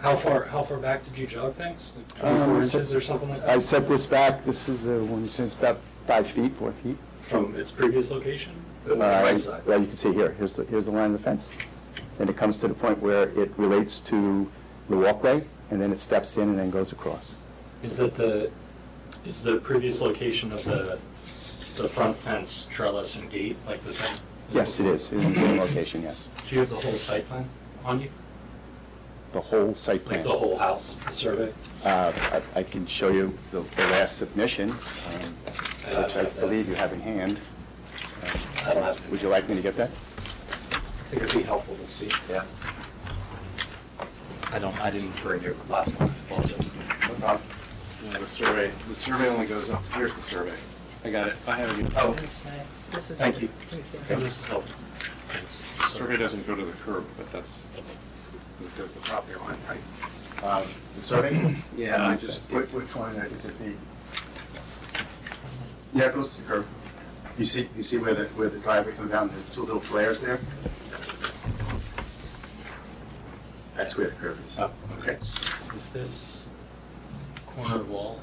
How far back did you jog things? 24 inches or something like that? I set this back, this is it's about 5 feet, 4 feet. From its previous location? Right side. Well, you can see here, here's the line of the fence. And it comes to the point where it relates to the walkway, and then it steps in and then goes across. Is the previous location of the front fence trellis and gate like the same? Yes, it is, in the same location, yes. Do you have the whole site plan on you? The whole site plan. Like the whole house, the survey? I can show you the last submission, which I believe you have in hand. I don't have to. Would you like me to get that? I think it'd be helpful to see. Yeah. I didn't bring your last one. No problem. Yeah, the survey only goes up, here's the survey. I got it, I have it. Oh, This is thank you. Thank This is helpful. Thanks. The survey doesn't go to the curb, but it goes to the property line, right? The survey? Yeah, I just, Which one is it? Yeah, it goes to the curb. You see where the driveway comes down, there's 2 little flares there? That's where the curb is. Oh, Okay. Is this corner wall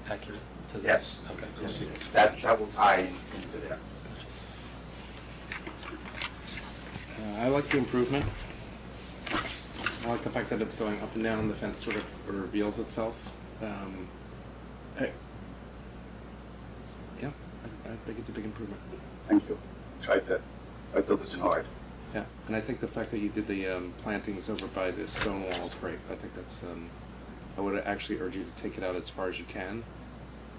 accurate to this? Yes. Okay. Yes, it is. That will tie into there. I like the improvement. I like the fact that it's going up and down and the fence sort of reveals itself. I think it's a big improvement. Thank you. I built this in hard. Yeah, and I think the fact that you did the plantings over by the stone wall is great. I think that's, I would actually urge you to take it out as far as you can.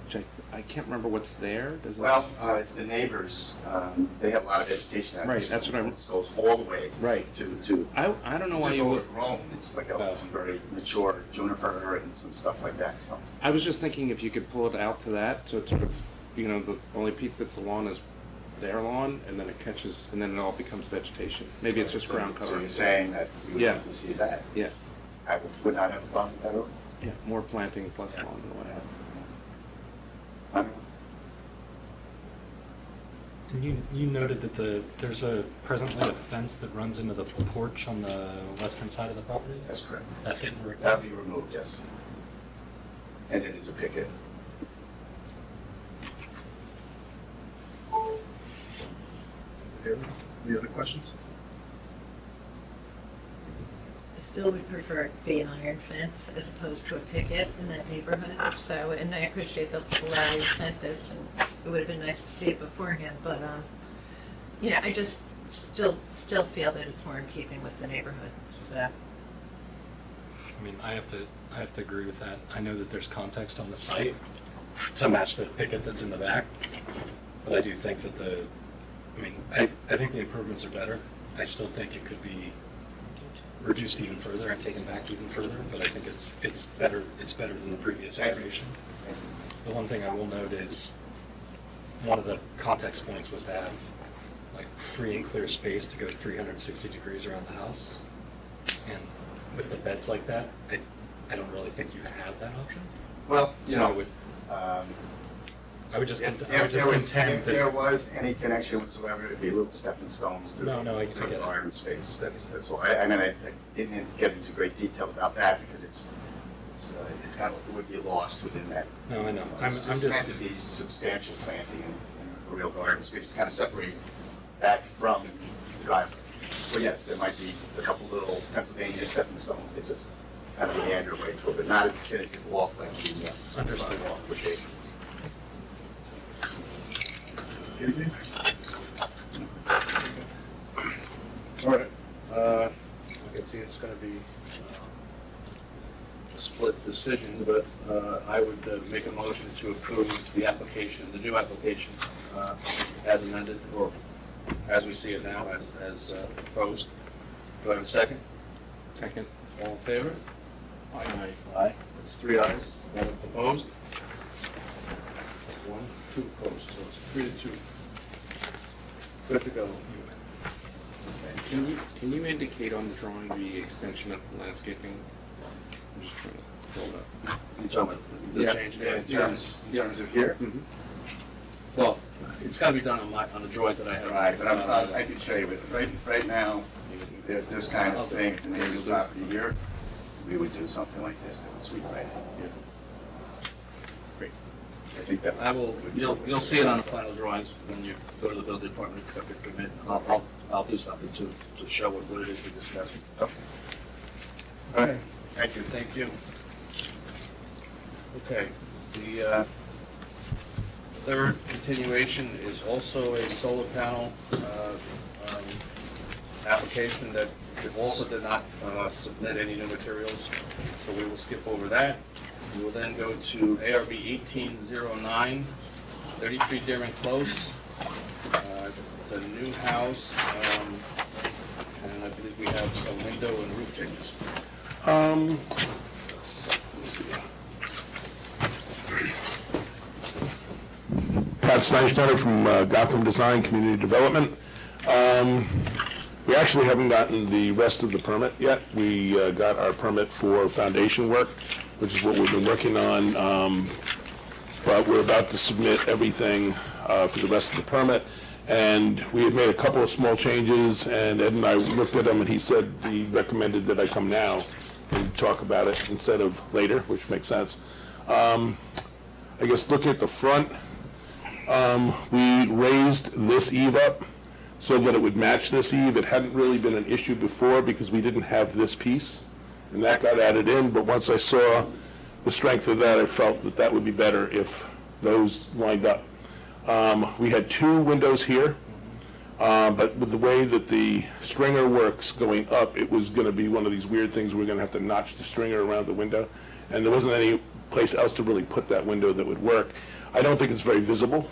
Which I can't remember what's there. Does it? Well, it's the neighbors. They have a lot of vegetation out there. Right, that's what I'm- It goes all the way Right. to I don't know it's why just you would. overgrown. It's like some very mature juniper and some stuff like that, so. I was just thinking if you could pull it out to that, so it's sort of, the only piece that's the lawn is their lawn, and then it catches, and then it all becomes vegetation. Maybe it's just ground So cover. you're saying that we would Yeah. like to see that? Yeah, I would not have a problem with that at all? yeah, more plantings, less lawn, and whatever. You noted that there's presently a fence that runs into the porch on the western side of the property? That's correct. That's getting removed? That'll be removed, yes. And it is a picket. Any other questions? I still would prefer it to be an iron fence as opposed to a picket in that neighborhood. So, and I appreciate that Larry sent this, and it would have been nice to see it beforehand, but, I just still feel that it's more in keeping with the neighborhood, so. I mean, I have to agree with that. I know that there's context on the site to match the picket that's in the back, but I do think that I think the improvements are better. I still think it could be reduced even further and taken back even further, but I think it's better than the previous iteration. The one thing I will note is one of the context points was to have like free and clear space to go 360 degrees around the house. And with the beds like that, I don't really think you have that option. Well, I would just if contend if there that. was any connection whatsoever, it'd be little stepping stones to I get it. iron space. That's all. I didn't get into great detail about that because it's kind of, it would be lost within that. No, I know. I'm It's just. meant to be substantial planting and a real garden space to kind of separate that from the driveway. Well, yes, there might be a couple little Pennsylvania stepping stones. They just kind of meander way through, but not a definitive walk like the Understood. walk would be. All right, I can see it's gonna be a split decision, but I would make a motion to approve the application, the new application, as amended, or as we see it now, as proposed. Do I have a second? Second. All in favor? Aye. Aye. It's 3 ayes. One opposed. 1, 2 opposed, so it's 3-2. Good to go. Can you indicate on the drawing the extension of the landscaping? I'm just trying to pull it up. You talking about the Yeah. change in terms of here? Mm-hmm. Well, it's got to be done on the drawings that I have. Right, but I can show you, right now, there's this kind of thing, the neighbor's property here, we would do something like this that would sweep right in. Great. I think that. You'll see it on the final drawings when you go to the building department, accept your permit. I'll do something to show what it is we discussed. Okay. All right, thank you. Thank you. Okay, the third continuation is also a solar panel application that also did not submit any new materials, so we will skip over that. We will then go to ARB 1809, 33 Dearman Close. It's a new house, and I believe we have some window and roof changes. Pat Steinstetter from Gotham Design Community Development. We actually haven't gotten the rest of the permit yet. We got our permit for foundation work, which is what we've been working on, but we're about to submit everything for the rest of the permit. And we had made a couple of small changes, and Ed and I looked at them, and he recommended that I come now and talk about it instead of later, which makes sense. I guess looking at the front, we raised this eave up so that it would match this eave. It hadn't really been an issue before because we didn't have this piece, and that got added in, but once I saw the strength of that, I felt that that would be better if those lined up. We had two windows here, but with the way that the stringer works going up, it was going to be one of these weird things. We're going to have to notch the stringer around the window, and there wasn't any place else to really put that window that would work. I don't think it's very visible,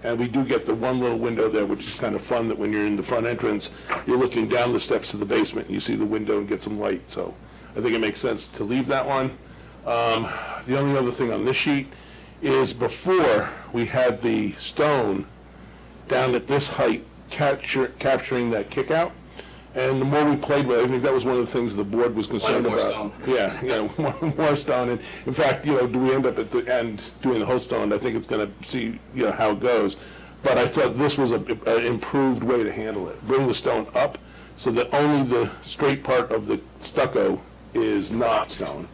and we do get the one little window there, which is kind of fun, that when you're in the front entrance, you're looking down the steps of the basement, and you see the window and get some light, so I think it makes sense to leave that one. The only other thing on this sheet is before we had the stone down at this height capturing that kick out, and the more we played with it, I think that was one of the things the board was concerned More about. stone. Yeah, more stone, and in fact, do we end up at the end doing the whole stone? I think it's going to see, how it goes, but I thought this was an improved way to handle it. Bring the stone up so that only the straight part of the stucco is not stone,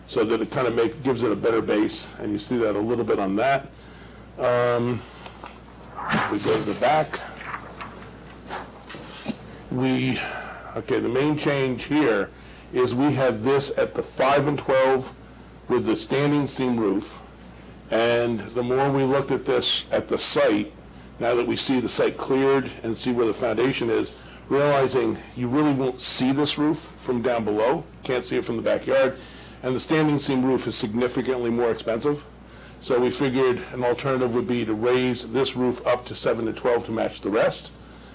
so that it kind of gives it a better base, and you see that a little bit on that. If we go to the back, the main change here is we had this at the 5 and 12 with the standing seam roof, and the more we looked at this at the site, now that we see the site cleared and see where the foundation is, realizing you really won't see this roof from down below, can't see it from the backyard, and the standing seam roof is significantly more expensive. So we figured an alternative would be to raise this roof up to 7 to 12 to match the rest,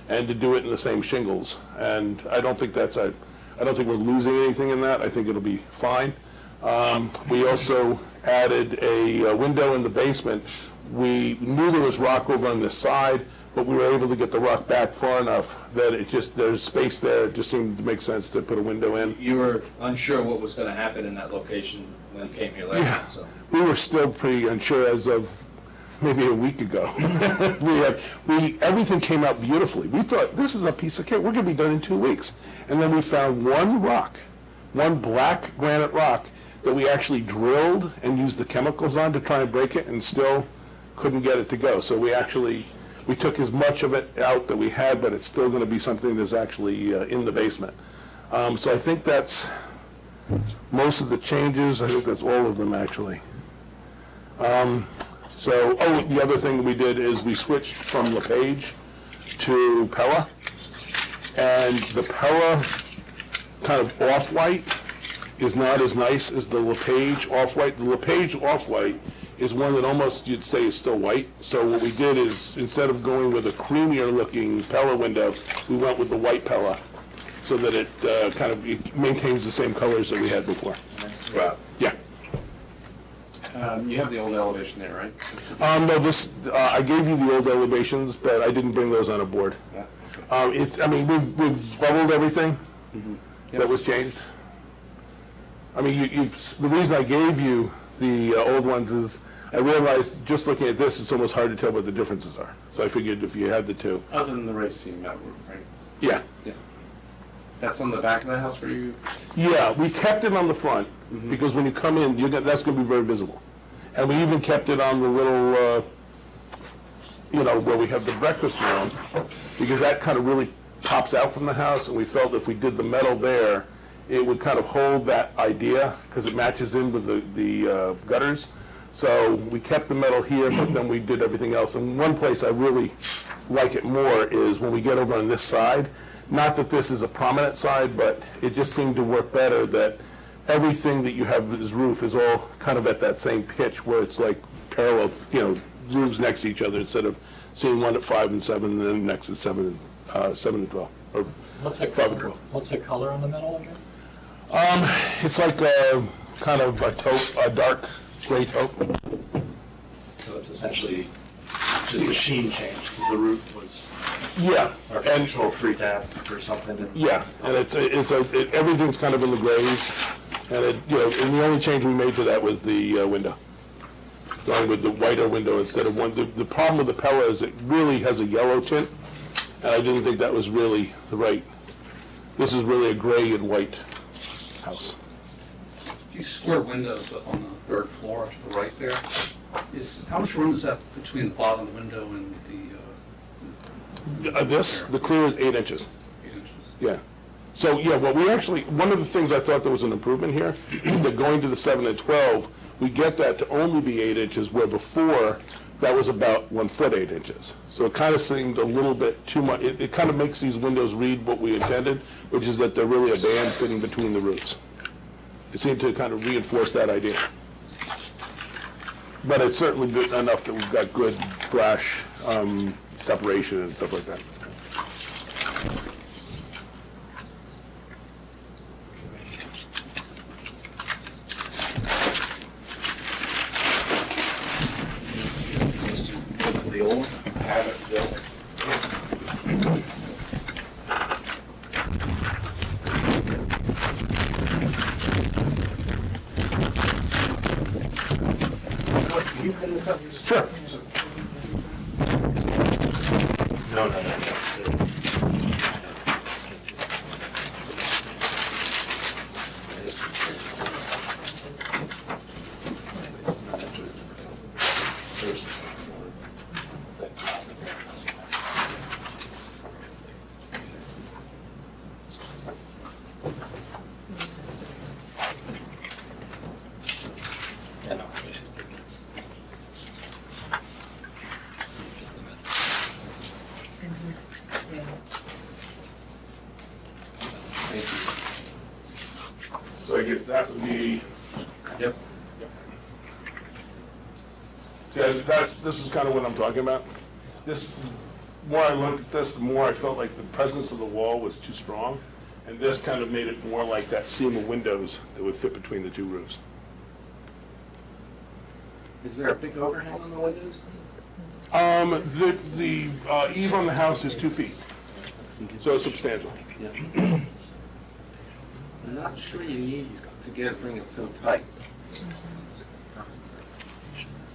and to do it in the same shingles. And I don't think we're losing anything in that. I think it'll be fine. We also added a window in the basement. We knew there was rock over on this side, but we were able to get the rock back far enough that there's space there. It just seemed to make sense to put a window in. You were unsure what was going to happen in that location when you came here last Yeah, time, so. we were still pretty unsure as of maybe a week ago. Everything came out beautifully. We thought, this is a piece of cake. We're going to be done in 2 weeks. And then we found one black granite rock that we actually drilled and used the chemicals on to try and break it, and still couldn't get it to go. So we took as much of it out that we had, but it's still going to be something that's actually in the basement. So I think that's most of the changes. I think that's all of them, actually. The other thing we did is we switched from LePage to Pella, and the Pella kind of off-white is not as nice as the LePage off-white. The LePage off-white is one that almost you'd say is still white. So what we did is, instead of going with a creamier looking Pella window, we went with the white Pella, so that it it maintains the same colors that we had before. Wow. Yeah. You have the old elevation there, right? No, I gave you the old elevations, but I didn't bring those on a board. Yeah. We've bubbled everything that was changed. The reason I gave you the old ones is I realized just looking at this, it's almost hard to tell what the differences are. So I figured if you had the two. Other than the race team, right? Yeah. Yeah. That's on the back of the house where you, Yeah, we kept it on the front, because when you come in, that's gonna be very visible. And we even kept it on the little, where we have the breakfast room, because that kind of really pops out from the house, and we felt if we did the metal there, it would kind of hold that idea, because it matches in with the gutters. So we kept the metal here, but then we did everything else. And one place I really like it more is when we get over on this side. Not that this is a prominent side, but it just seemed to work better that everything that you have as roof is all kind of at that same pitch where it's like parallel, roofs next to each other instead of seeing one at 5 and 7 and then next at 7 and 12, or What's the 5 and color? 12. What's the color on the metal again? It's like a kind of a taupe, a dark gray taupe. So it's essentially just a sheen change, because the roof was Yeah, and architectural free tap or something. yeah, and everything's kind of in the grays, and and the only change we made to that was the window. Going with the whiter window instead of one. The problem with the Pella is it really has a yellow tint, and I didn't think that was really the right. This is really a gray and white house. These square windows up on the third floor to the right there, how much room is that between the bottom window and The clear is 8 inches. 8 inches? Yeah. So, yeah, one of the things I thought there was an improvement here is that going to the 7 and 12, we get that to only be 8 inches, where before, that was about 1 foot 8 inches. So it kind of seemed a little bit too much. It kind of makes these windows read what we intended, which is that they're really a band fitting between the roofs. It seemed to kind of reinforce that idea. But it's certainly good enough that we've got good flash separation and stuff like that. The old one? I have it built. Can you pin this up? Sure. No, no, no. Yeah, no, I think it's. Yeah. Thank you. So I guess that would be, Yep. this is kind of what I'm talking about. The more I looked at this, the more I felt like the presence of the wall was too strong. And this kind of made it more like that seam of windows that would fit between the two roofs. Is there a big overhang on the windows? The eave on the house is 2 feet, so it's substantial. I'm not sure you need to bring it so tight.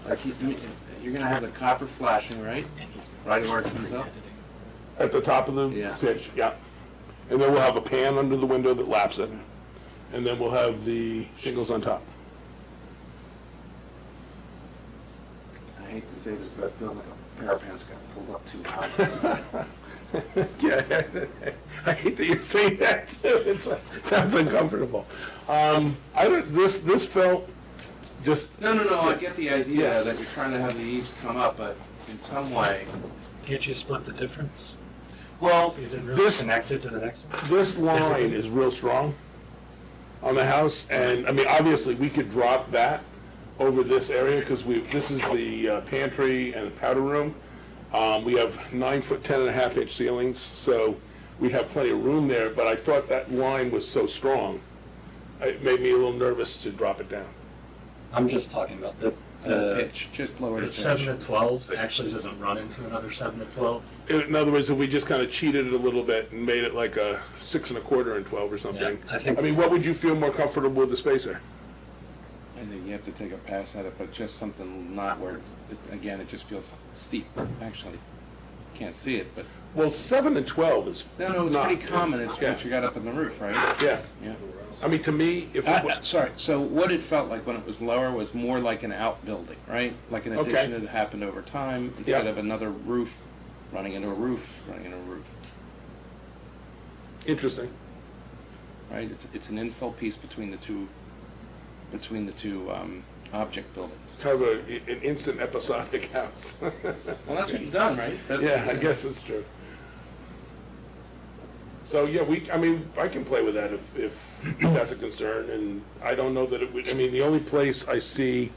Like you're gonna have the copper flashing, right? Right where it comes up? At the top of the Yeah. pitch, yeah. And then we'll have a pan under the window that laps it. And then we'll have the shingles on top. I hate to say this, but it feels like a pair of pants got pulled up too high. Yeah, I hate that you're saying that too. It sounds uncomfortable. This felt just, No, I get the idea Yeah. that you're trying to have the eaves come up, but in some way, Can't you split the difference? well, Is it really this, connected to the next one? this line is real strong on the house. And, I mean, obviously, we could drop that over this area because this is the pantry and powder room. We have 9 foot 10.5 inch ceilings, so we have plenty of room there, but I thought that line was so strong, it made me a little nervous to drop it down. I'm just talking about the pitch, just lower the The pitch. 7 to 12 actually doesn't run into another 7 to 12. In other words, if we just kind of cheated it a little bit and made it like a 6 1/4 and 12 or something. Yeah, I think- I mean, what would you feel more comfortable with the space there? I think you have to take a pass at it, but just something not where, again, it just feels steep. Actually, can't see it, but Well, 7 and 12 is No, it's not- pretty common, it's Yeah. what you got up in the roof, right? Yeah. Yeah. I mean, to me, if, Sorry, so what it felt like when it was lower was more like an outbuilding, right? Like an Okay. addition that happened over time, instead Yeah. of another roof, running into a roof, running into a roof, interesting. right? It's an infill piece between the two, object buildings. Kind of an instant episodic house. Well, that's what you've done, right? Yeah, I guess that's true. So, yeah, I can play with that if that's a concern, and I don't know that it would, I mean, the only place I see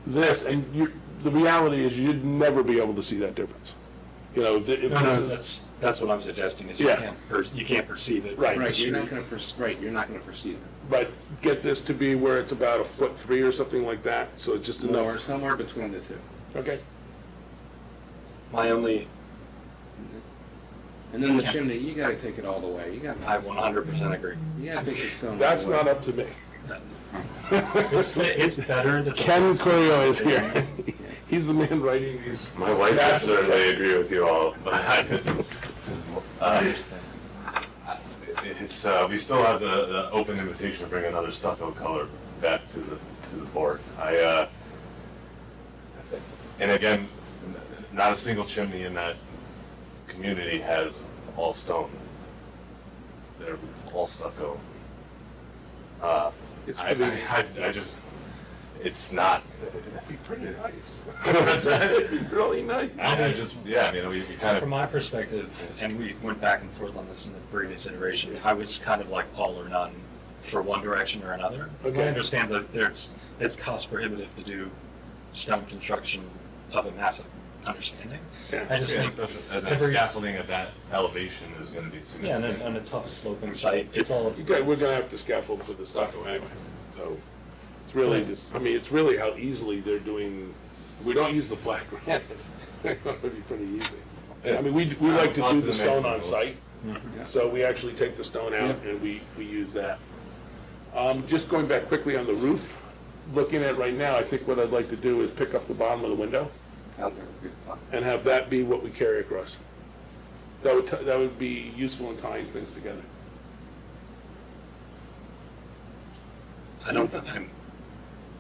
this, and the reality is you'd never be able to see that difference. You know, if No, this- that's what I'm suggesting, is Yeah. you can't perceive it. Right. Right, you're not gonna perceive it. but get this to be where it's about 1'3" or something like that, so it's just More, enough. somewhere between the two. Okay. My only, And then the chimney, you gotta take it all the way, I 100% agree. you gotta take the stone all That's the way. not up to me. It's better that. Ken Corio is here. He's the man writing these. My wife would That's- certainly agree with you all, but we still have the open invitation to bring another stucco color back to the board. And again, not a single chimney in that community has all stone. They're all stucco. It's I pretty- just, it's not. It'd be pretty nice. It'd be really nice. We kind From of, my perspective, and we went back and forth on this in the previous iteration, I was kind of like all or none for one direction or another. Okay. I understand that it's cost prohibitive to do stone construction of a massive understanding. Yeah. I just yeah, think, especially, and the every- scaffolding at that elevation is gonna be yeah, significant. and a tough sloping site, it's all, We're gonna have to scaffold for the stucco anyway, so it's really just, I mean, it's really how easily they're doing, if we don't use the black granite, it's gonna be pretty easy. I mean, we like to do the stone on site, so we actually take the stone out and we use that. Just going back quickly on the roof, looking at it right now, I think what I'd like to do is pick up the bottom of the window Sounds like a good thought. and have that be what we carry across. That would be useful in tying things together. I don't think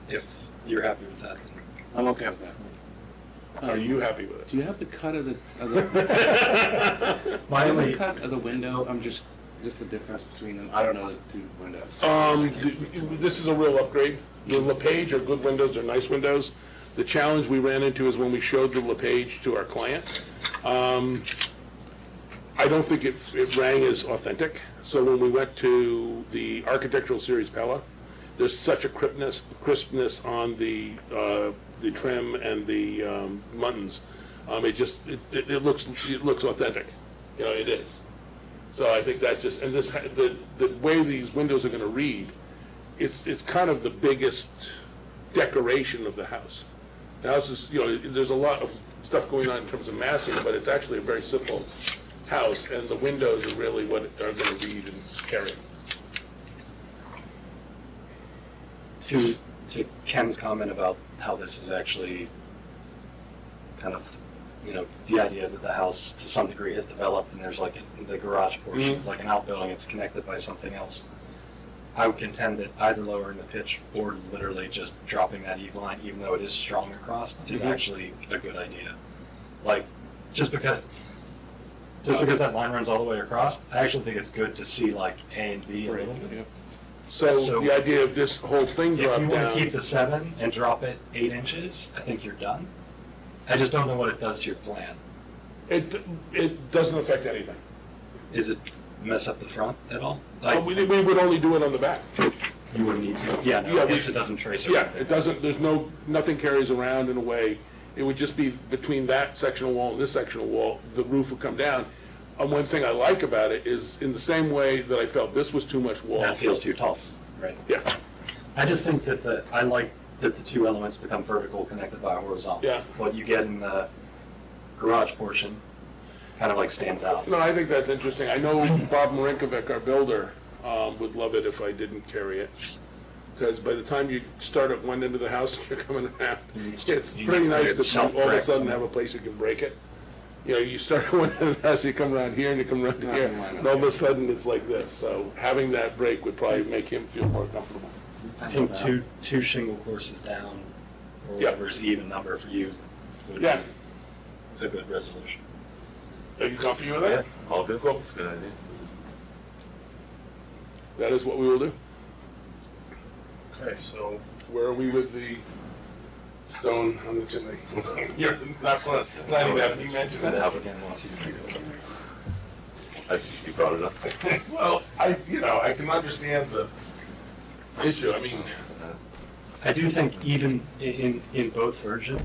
if you're happy with that, then. I'm okay with that. Are you happy with it? Do you have the cut of the My only, cut of the window? Just the difference between them. I don't know the two windows. This is a real upgrade. The LePage are good windows, they're nice windows. The challenge we ran into is when we showed the LePage to our client, I don't think it rang as authentic. So when we went to the Architectural Series Pella, there's such a crispness on the trim and the muntins. It looks authentic. You know, it is. So I think that just, and the way these windows are gonna read, it's kind of the biggest decoration of the house. The house is, there's a lot of stuff going on in terms of massing, but it's actually a very simple house, and the windows are really what are gonna read and carry. to Ken's comment about how this is actually kind of, the idea that the house to some degree has developed and there's like the garage portion, it's like an outbuilding, it's connected by something else. I would contend that either lowering the pitch or literally just dropping that eave line, even though it is strong across, is actually a good idea. Like, just because that line runs all the way across, I actually think it's good to see like A and B a little bit. So the idea of this whole thing If dropped you want to keep down, the 7 and drop it 8 inches, I think you're done. I just don't know what it does to your plan. it doesn't affect anything. Is it mess up the front at all? We would only do it on the back. You wouldn't need to. Yeah, no, Yeah, I guess it doesn't trace. Yeah, it doesn't, nothing carries around in a way. It would just be between that sectional wall and this sectional wall, the roof would come down. And one thing I like about it is, in the same way that I felt this was too much wall. That feels too tall, right? Yeah, I just think that I like that the two elements become vertical connected by a horizontal. Yeah. What you get in the garage portion kind of like stands out. no, I think that's interesting. I know Bob Marinkovic, our builder, would love it if I didn't carry it. Because by the time you start at one end of the house, you're coming around. It's pretty nice to all of a sudden have a place you can break it. You know, you start going as you come around here and you come around Not here, gonna line up, and all of yeah. a sudden it's like this. So having that break would probably make him feel more comfortable. I think two shingle courses down, or Yeah. whatever's the even number for you, would Yeah. be a good resolution. Are you comfortable with that? All good, that's a good idea. That is what we will do. Okay, so Where are we with the stone on the chimney? You're not planning that, you mentioned The that? applicant wants you to figure it out. You brought it up. Well, I can understand the issue. I mean, I do think even in both versions,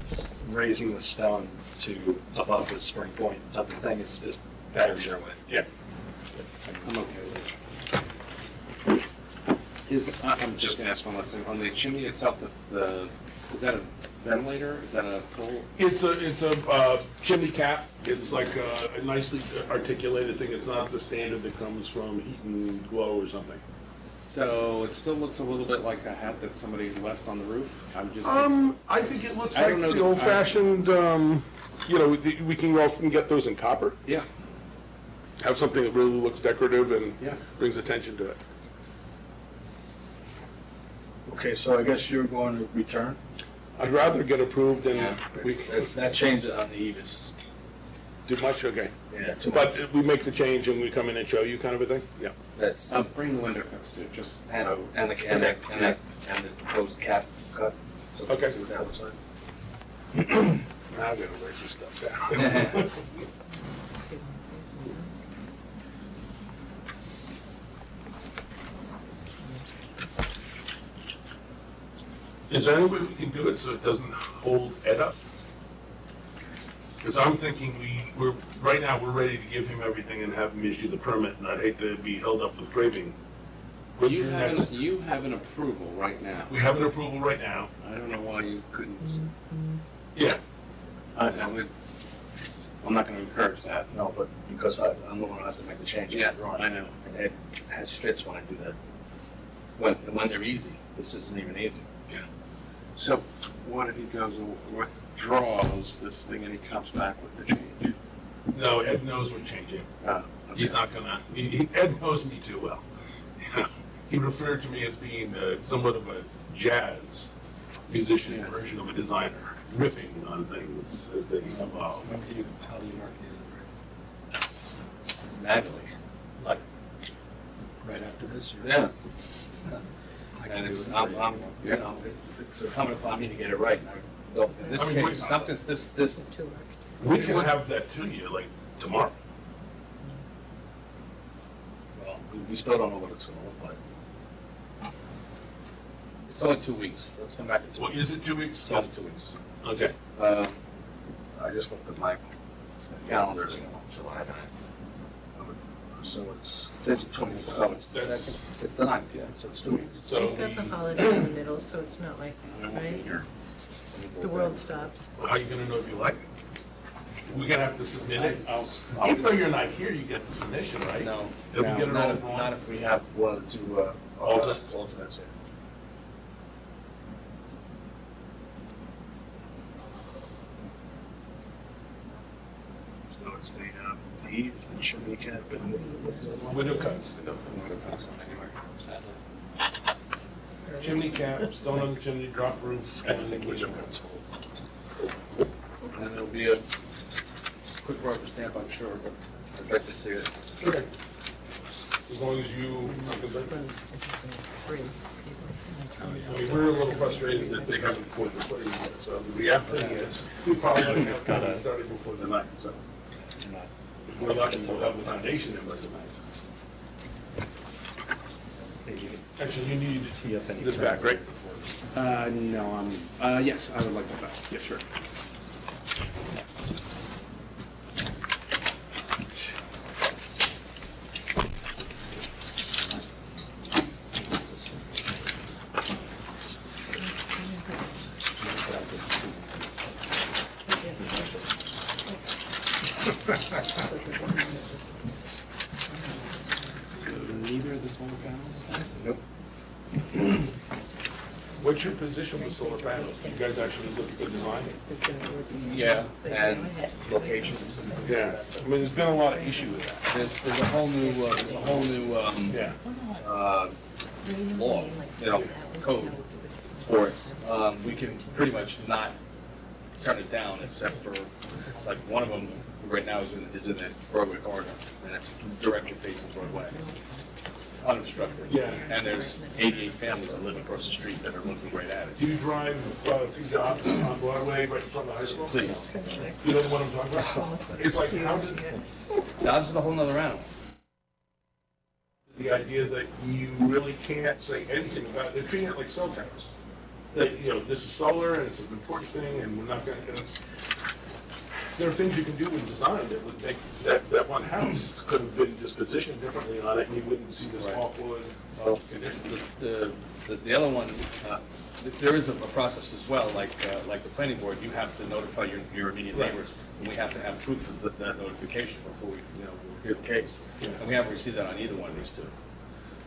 raising the stone to above the spring point of the thing is better either way. yeah. I'm okay with it. I'm just gonna ask one last thing. On the chimney itself, is that a ventilator? Is that a full? It's a chimney cap. It's like a nicely articulated thing. It's not the standard that comes from Heat and Glow or something. So it still looks a little bit like a hat that somebody left on the roof? I'm just. I think it looks I like don't know the the- old-fashioned, we can often get those in copper. Yeah, Have something that really looks decorative and Yeah. brings attention to it. Okay, so I guess you're going to return? I'd rather get approved and we That changes on the eve is, do much, okay. yeah, too much. But we make the change and we come in and show you kind of a thing? Yeah. That's, bring the window cuts too, just. and the proposed cap cut. So we Okay. can see what that looks like. Now I gotta write this stuff down. Is there any way we can do it so it doesn't hold Ed up? Because I'm thinking right now, we're ready to give him everything and have him issue the permit, and I'd hate to be held up with grading. When's You your have, next- you have an approval right now. We have an approval right now. I don't know why you couldn't. Yeah. I'm not gonna encourage that. No, but because I'm the one who has to make the change. Yeah, I know. And Ed has fits when I do that. When they're easy, this isn't even easy. So what if he goes and withdraws this thing and he comes back with the change? No, Ed knows we're changing. He's not gonna, Ed knows me too well. He referred to me as being somewhat of a jazz musician Yes. version of a designer, riffing on things as they evolve. How do you mark these? Manually. Like, right after this? or- Yeah. I can And do it's, it I'm, for I'm, you. you know, it's incumbent upon me to get it right. And I don't, in this I mean, case, something's, this, To work. We can have that to you like tomorrow. well, we still don't know what it's gonna look like. It's only 2 weeks. Let's come back in 2 Well, weeks. is it 2 weeks? It's only 2 weeks. Okay. I just looked at my calendar, so July 9th. So it's, today's the 24th, so it's the That's- second, it's the 9th, yeah, so it's 2 weeks. So You've got the holiday in the middle, so it's not like, right? The world stops. how are you gonna know if you like it? We're gonna have to submit it. I'll Even though you're not here, you get the submission, right? No, If we get it not all if, wrong? not if we have one or two, Alternates? Alternates, yeah. So it's the eve, the chimney cap, and Window cuts. Chimney cap, stone on the chimney, drop roof, and window cuts. and there'll be a quick rubber stamp, I'm sure, but I'd like to see it. Okay. As long as you, I mean, we're a little frustrated that they haven't poured the footing yet, so the reality is, we probably would have got it started before the night, so. If we're lucky, we'll have the foundation in by the ninth. Actually, you need To tee up any this back, right? No, yes, I would like that back. Yeah, sure. So neither of the solar panels? Nope. What's your position with solar panels? You guys actually look at the design? Yeah, and locations. Yeah, I mean, there's been a lot of issue with that. There's a whole new, Yeah. law, code for it. We can pretty much not turn it down except for, like, one of them right now is in the Broadway corridor, and it's directly facing Broadway, unobstructed. Yeah. And there's 88 families that live across the street that are looking right at Do it. you drive through jobs on Broadway right in front of the high school? Please. You know what I'm talking about? It's like, how did, Dodge is a whole nother animal. the idea that you really can't say anything about it, they're treating it like cell towers. That, this is solar and it's an important thing and we're not gonna, there are things you can do in design that would make, that one house could have been just positioned differently on it and you wouldn't see this awkward condition. The other one, there is a process as well, like the planning board, you have to notify your immediate Right. neighbors, and we have to have proof of that notification before we, hear the case. Yeah. And we haven't received that on either one of these two.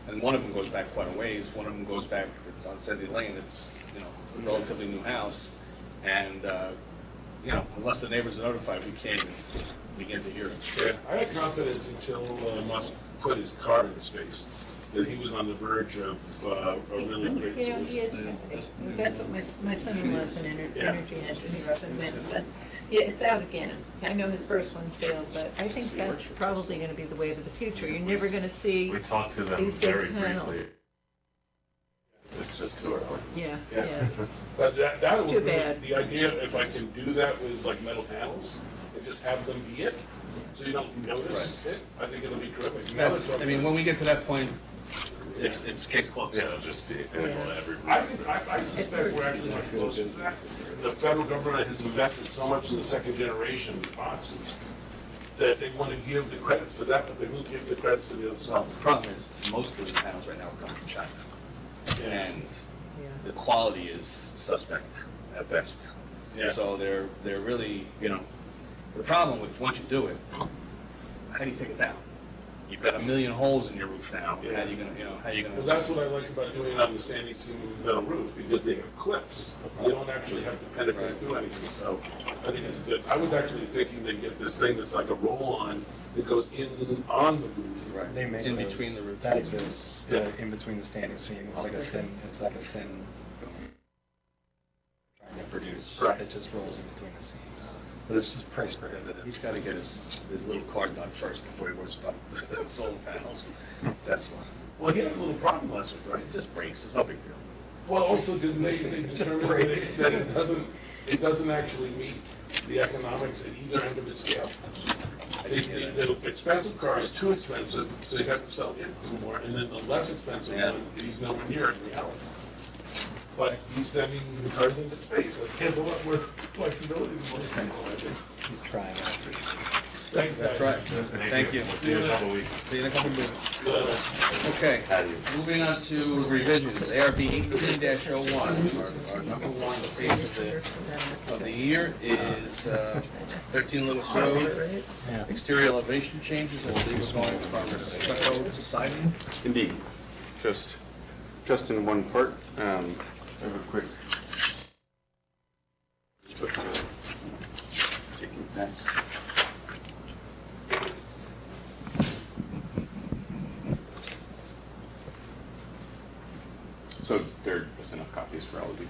And one of them goes back quite a ways, one of them goes back, it's on Sandy Lane, it's, a relatively new house, and, unless the neighbors are notified, we can't even begin to hear it. Yeah, I had confidence until Musk put his car into space, that he was on the verge of a really great He solution. is, that's what my son-in-law is an Yeah. energy engineer up in Medicine. Yeah, it's out again. I know his first one failed, but I think that's probably gonna be the wave of the future. You're never gonna see, We talked to them These big very panels. briefly. It's just too early. yeah, Yeah. yeah. But that It's would too be, bad. the idea, if I can do that with like metal panels, and just have them be it, so you don't notice it, I think it'll be terrific. Now That's, it's- I mean, when we get to that point, it's case closed. Yeah, it'll just be available to every. I suspect we're actually much closer to that. The federal government has invested so much in the second generation boxes that they want to give the credits for that, but they won't give the credits to the other So stuff. the problem is, most of the panels right now are coming from China, and Yeah. the quality is suspect at best. Yeah. So they're really, the problem with, once you do it, how do you take it down? You've got 1 million holes in your roof now. Yeah. How are you gonna? Well, that's what I like about doing it on the standing seam metal roof, because they have clips. You don't actually have to penetrate through anything, so I think it's good. I was actually thinking they get this thing that's like a roll-on that goes in on the roof. Right. They make In those- between the roof. That exists, in between the standing seam, it's like a thin film. Trying to produce, Right. it just rolls in between the seams. But it's just price prohibitive. He's gotta get his little card done first before he worries about the solar panels. Tesla. Well, he had a little problem last week, right? It just breaks, it's no big deal. Well, also, didn't they determine that it doesn't actually meet the economics at either end of the scale? The expensive car is too expensive, so you have to sell it for more, and then the less expensive Yeah. one, he's nowhere near it in reality. But he's sending the cars into space, so he has a lot more flexibility than most people, I think. He's trying after. Thanks, guys. That's right. Thank you. We'll see you in a couple weeks. See you in a couple of minutes. Uh, Okay, How do you? moving on to revisions, ARB 18-01, our number one case of the year is 13 Lewis Road, exterior elevation changes, I believe we're going from stucco to siding. Indeed, just in one part. I have a quick. Taking this. So there are just enough copies for all of you.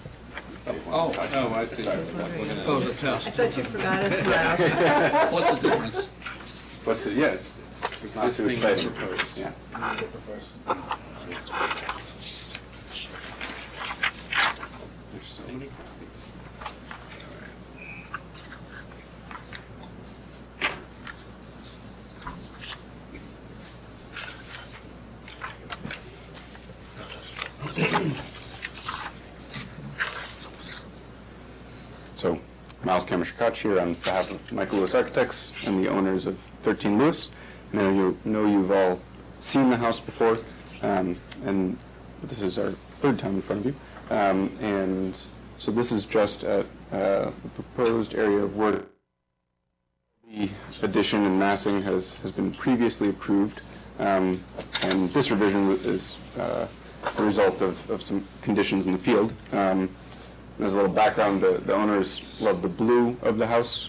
I see. Oh, it's a I test. thought you forgot us last. What's the difference? What's it? Yeah, it's not too Existing exciting. proposed. Yeah. There's so many copies. So, Miles Kamishkach here on behalf of Michael Lewis Architects and the owners of 13 Lewis. I know you've all seen the house before, and this is our third time in front of you. And so this is just a proposed area of work. The addition and massing has been previously approved, and this revision is a result of some conditions in the field. As a little background, the owners love the blue of the house,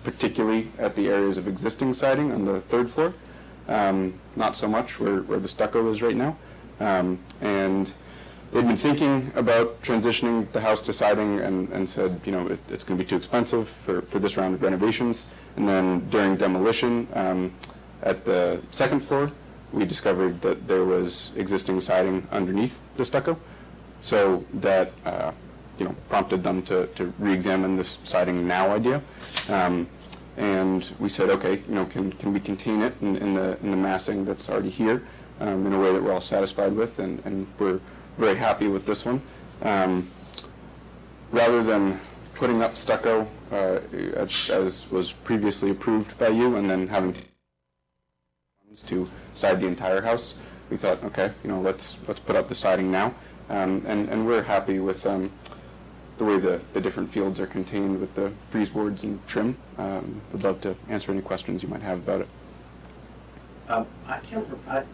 particularly at the areas of existing siding on the third floor. Not so much where the stucco is right now. And they'd been thinking about transitioning the house to siding and said, you know, it's going to be too expensive for this round of renovations. And then during demolition at the second floor, we discovered that there was existing siding underneath the stucco. So that prompted them to re-examine this siding now idea. And we said, okay, can we contain it in the massing that's already here in a way that we're all satisfied with, and we're very happy with this one. Rather than putting up stucco as was previously approved by you, and then having to side the entire house, we thought, okay, let's put up the siding now, and we're happy with the way the different fields are contained with the frieze boards and trim. Would love to answer any questions you might have about it. I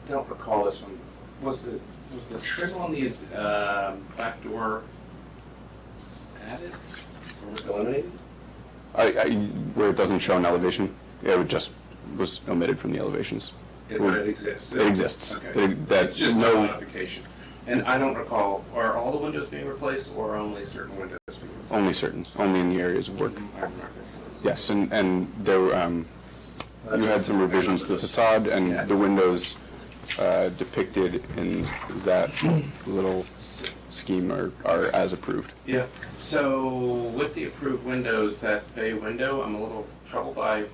don't recall this one. Was the trim on the back door added or eliminated? Where it doesn't show an elevation, it just was omitted from the elevations. It exists. It exists. Okay. It's just no modification. And I don't recall, are all the windows being replaced or only certain windows being replaced? Only certain, only in the areas of work. I remember. Yes, and there you had some revisions to the facade, and the windows depicted in that little scheme are as approved. Yeah. So with the approved windows, that bay window, I'm a little troubled by,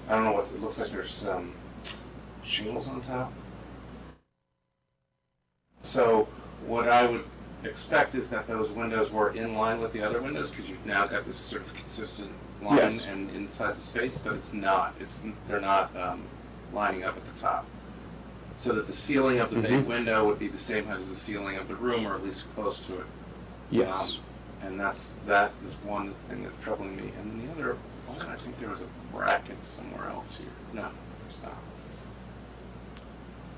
I don't know what it looks like. There's shingles on top. So what I would expect is that those windows were in line with the other windows, because you've now got this sort of consistent line Yes. and inside the space, but it's not. They're not lining up at the top. So that the ceiling of the bay Mhm. window would be the same height as the ceiling of the room, or at least close to it. Yes. And that is one thing that's troubling me. And then the other one, I think there was a bracket somewhere else here. No, there's not.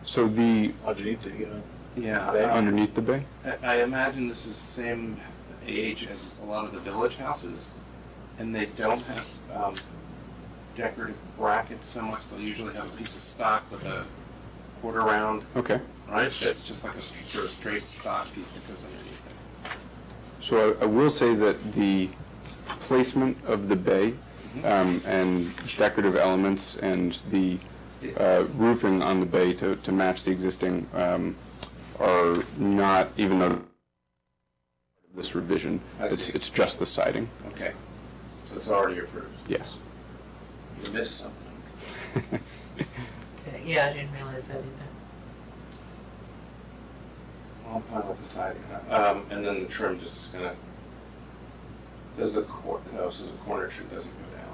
So the Underneath the, Yeah. underneath the bay? I imagine this is the same age as a lot of the village houses, and they don't have decorative brackets so much. They'll usually have a piece of stock with a quarter round, Okay. right? It's just like a sort of straight stock piece that goes underneath it. So I will say that the placement of the bay and decorative elements and the roofing on the bay to match the existing are not, even though this revision, I see. it's just the siding. Okay, so it's already approved. Yes. You missed something. Okay, yeah, I didn't realize that either. Well, I'm fine with the siding. And then the trim just is gonna, so the corner trim doesn't go down.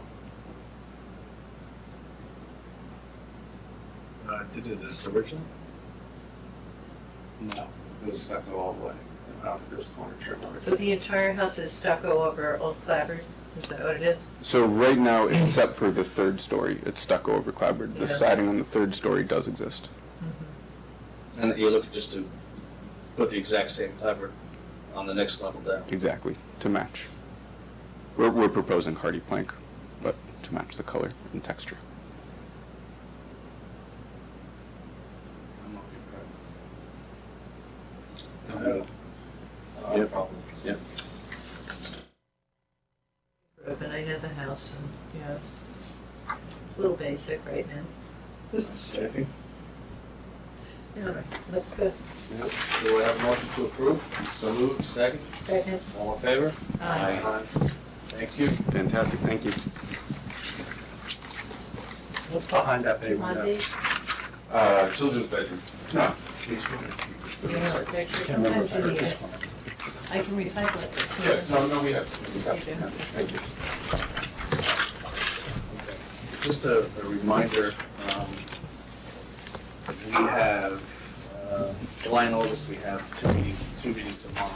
did it as original? No. It was stucco all the way. I don't think there's corner trim on it. So the entire house is stucco over old clapboard? Is that what it is? So right now, except for the third story, it's stucco over clapboard. The Yeah. siding on the third story does exist. And you're looking just to put the exact same clapboard on the next level down? Exactly, to match. We're proposing hardy plank, but to match the color and texture. I'm okay with that. No problem. Yeah. But I know the house and, it's a little basic right now. Anything? Yeah, looks good. Do we have a motion to approve? So moved, second? Second. All in favor? Aye. Thank you. Fantastic, thank you. What's behind that bay window? Mondays, Children's bedroom. No. This one. you know, the picture, sometimes you need it. I can recycle it. Yeah, no, we have. You do? Thank you. Just a reminder, we have, July and August, we have two meetings a month.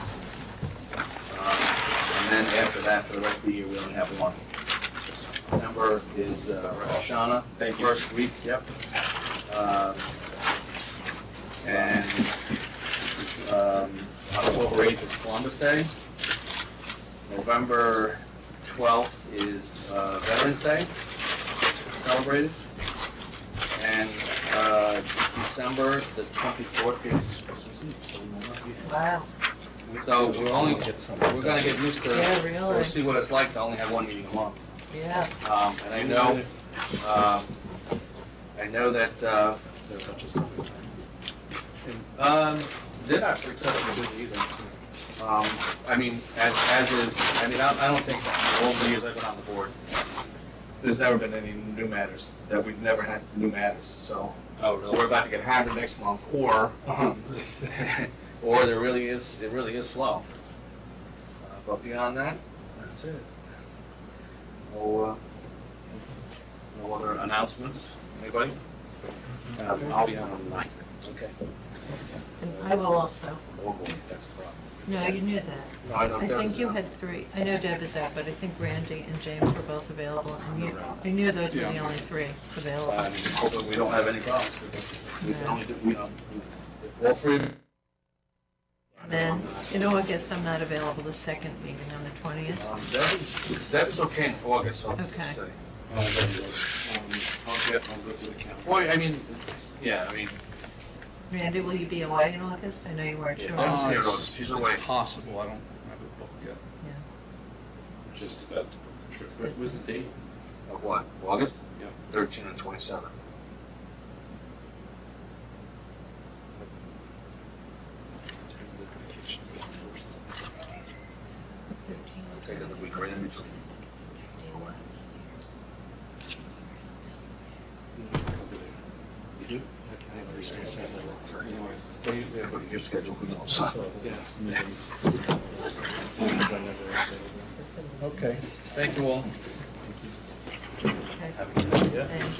And then after that, for the rest of the year, we only have one. September is Rosh Hashanah, first week, yep. And October 8th is Columbus Day. November 12th is Veterans Day, celebrated. And December the 24th is Christmas Eve. Wow. So we're gonna get used to, Yeah, really. or see what it's like to only have one meeting a month. Yeah. And I know that, Is there a bunch of stuff? they're not accepting it either. I mean, as is, I mean, I don't think all the years I've been on the board, there's never been any new matters, that we've never had new matters, so. Oh, really? We're about to get hammered next month, or, or it really is slow. But beyond that, that's it. No other announcements, anybody? I'll be on the 9th. Okay. And I will also. Oh, boy, that's the problem. No, you knew that. No, I know I Deb think is you out. had 3. I know Deb is out, but I think Randy and James were both available, and I knew those were the only 3 available. I'm hoping we don't have any problems, because we can only do, all 3 of them. And then in August, I'm not available the second meeting on the 20th. Deb's okay in August, so let's Okay. just say. I'll go through the calendar. Well, I mean, it's, yeah, I mean, Randy, will you be away in August? I know you weren't sure. Deb's here in It's- August, she's away. It's possible, I don't have it booked yet. Just about the trip. What was the date? Of what, August? Yeah. 13 and 27. Take it the week right in between. You do? Yeah, but your schedule, who knows? Okay. Thank you all. Okay. Have a good night. And